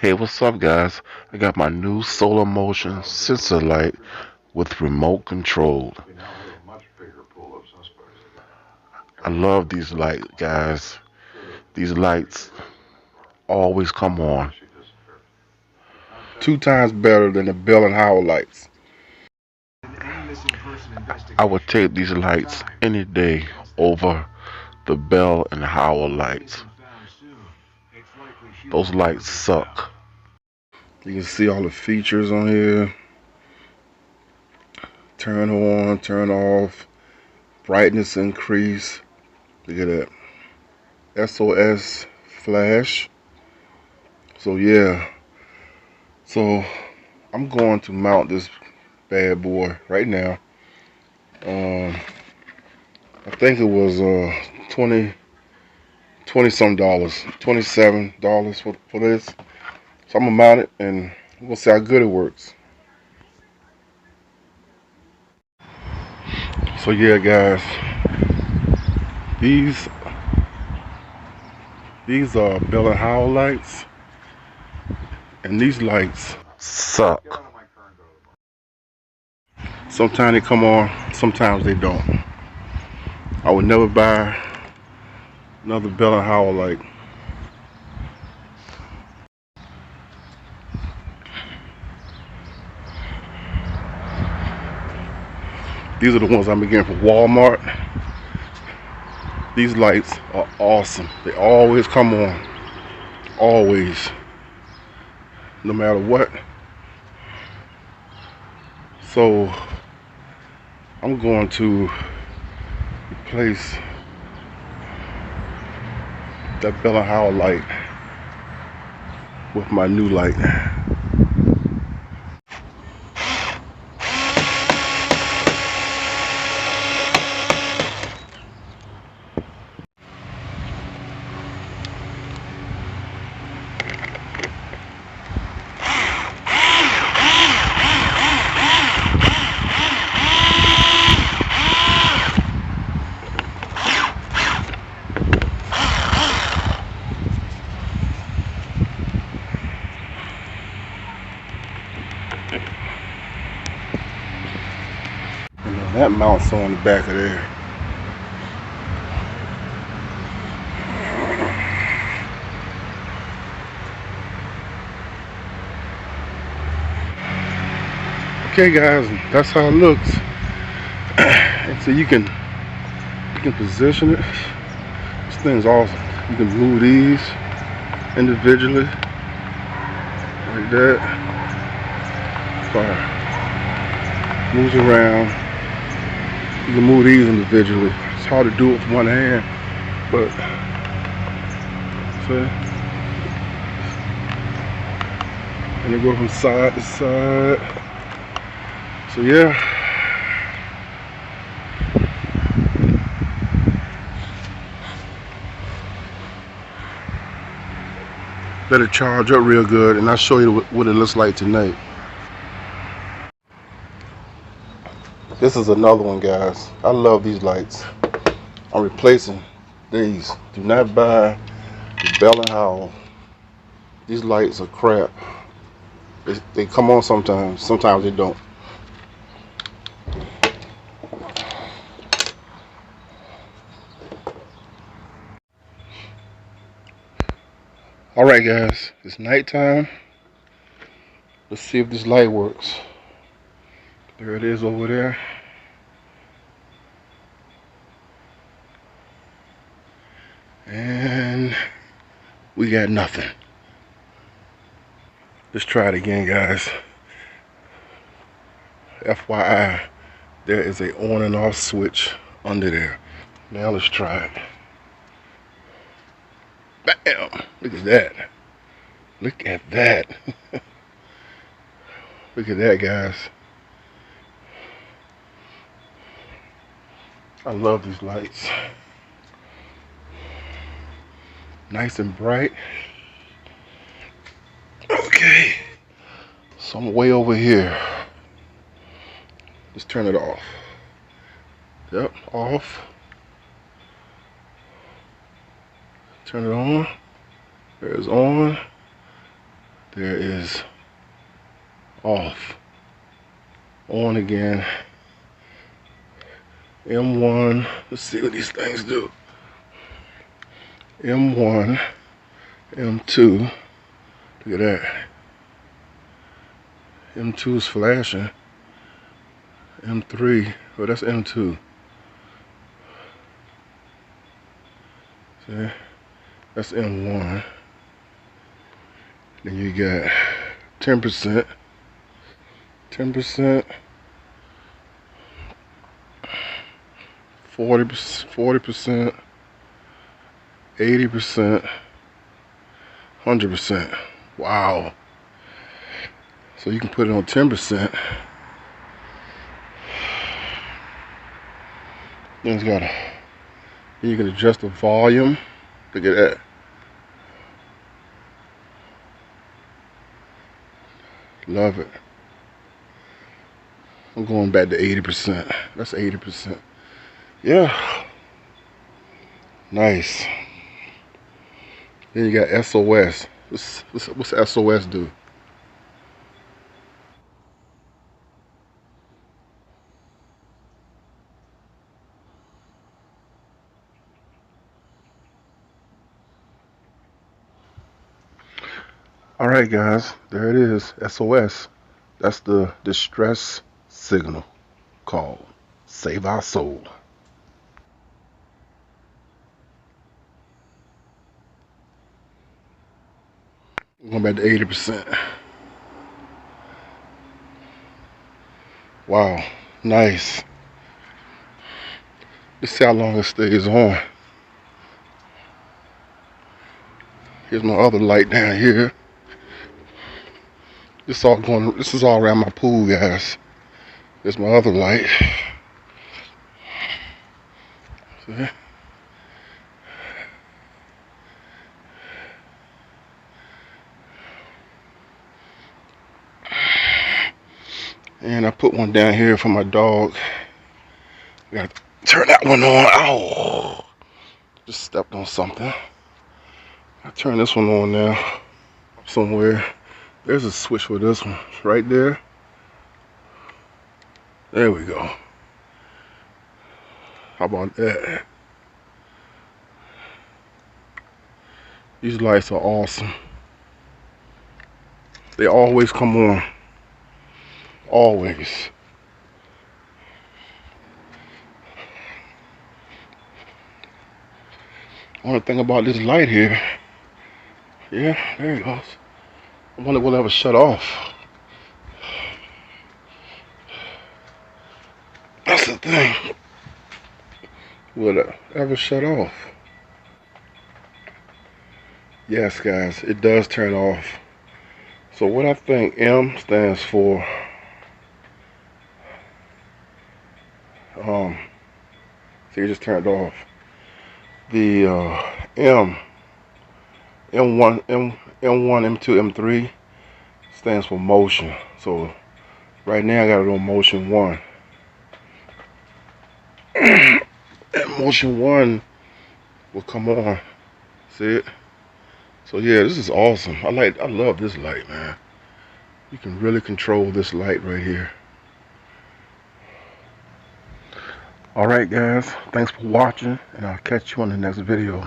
Hey, what's up, guys? I got my new Solar Motion sensor light with remote control. I love these lights, guys. These lights always come on. 2 times better than the Bell and Howell lights. I would take these lights any day over the Bell and Howell lights. Those lights suck. You can see all the features on here. Turn on, turn off, brightness increase. Look at that. SOS flash. So yeah. So I'm going to mount this bad boy right now. I think it was 20 some dollars, $27 for this. So I'm gonna mount it and we'll see how good it works. So yeah, guys, these are Bell and Howell lights, and these lights suck. Sometimes they come on, sometimes they don't. I would never buy another Bell and Howell light. These are the ones I'm getting from Walmart. These lights are awesome. They always come on. Always. No matter what. So I'm going to replace that Bell and Howell light with my new light. And then that mounts on the back of there. Okay, guys, that's how it looks. And so you can position it. This thing's awesome. You can move these individually like that. Fire. Moves around. You can move these individually. It's hard to do it with one hand, but see? And they go from side to side. So yeah. Let it charge up real good, and I'll show you what it looks like tonight. This is another one, guys. I love these lights. I'm replacing these. Do not buy the Bell and Howell. These lights are crap. They come on sometimes they don't. Alright, guys, it's nighttime. Let's see if this light works. There it is over there. And we got nothing. Let's try it again, guys. FYI, there is a on and off switch under there. Now let's try it. Bam! Look at that. Look at that. Look at that, guys. I love these lights. Nice and bright. Okay. So I'm way over here. Let's turn it off. Yep, off. Turn it on. There's on. There is off. On again. M1. Let's see what these things do. M1. M2. Look at that. M2 is flashing. M3. Oh, that's M2. See? That's M1. Then you got 10%. 10%. 40%. 80%. 100%. Wow. So you can put it on 10%. Then it's got you can adjust the volume. Look at that. Love it. I'm going back to 80%. That's 80%. Yeah. Nice. Then you got SOS. What's SOS do? Alright guys, there it is, SOS. That's the distress signal called Save Our Soul. Going back to 80%. Wow, nice. Let's see how long it stays on. Here's my other light down here. This is all around my pool, guys. There's my other light. See? And I put one down here for my dog. I gotta turn that one on. Ow! Just stepped on something. I turn this one on now. Somewhere. There's a switch for this one. It's right there. There we go. How about that? These lights are awesome. They always come on. Always. Only thing about this light here. Yeah, there it goes. I wonder will it ever shut off. That's the thing. Will it ever shut off? Yes, guys, it does turn off. So what I think M stands for, see, it just turned off. The M1, M1, M2, M3 stands for motion. So right now I got it on motion 1. And motion 1 will come on. See it? So yeah, this is awesome. I love this light, man. You can really control this light right here. Alright guys, thanks for watching, and I'll catch you on the next video.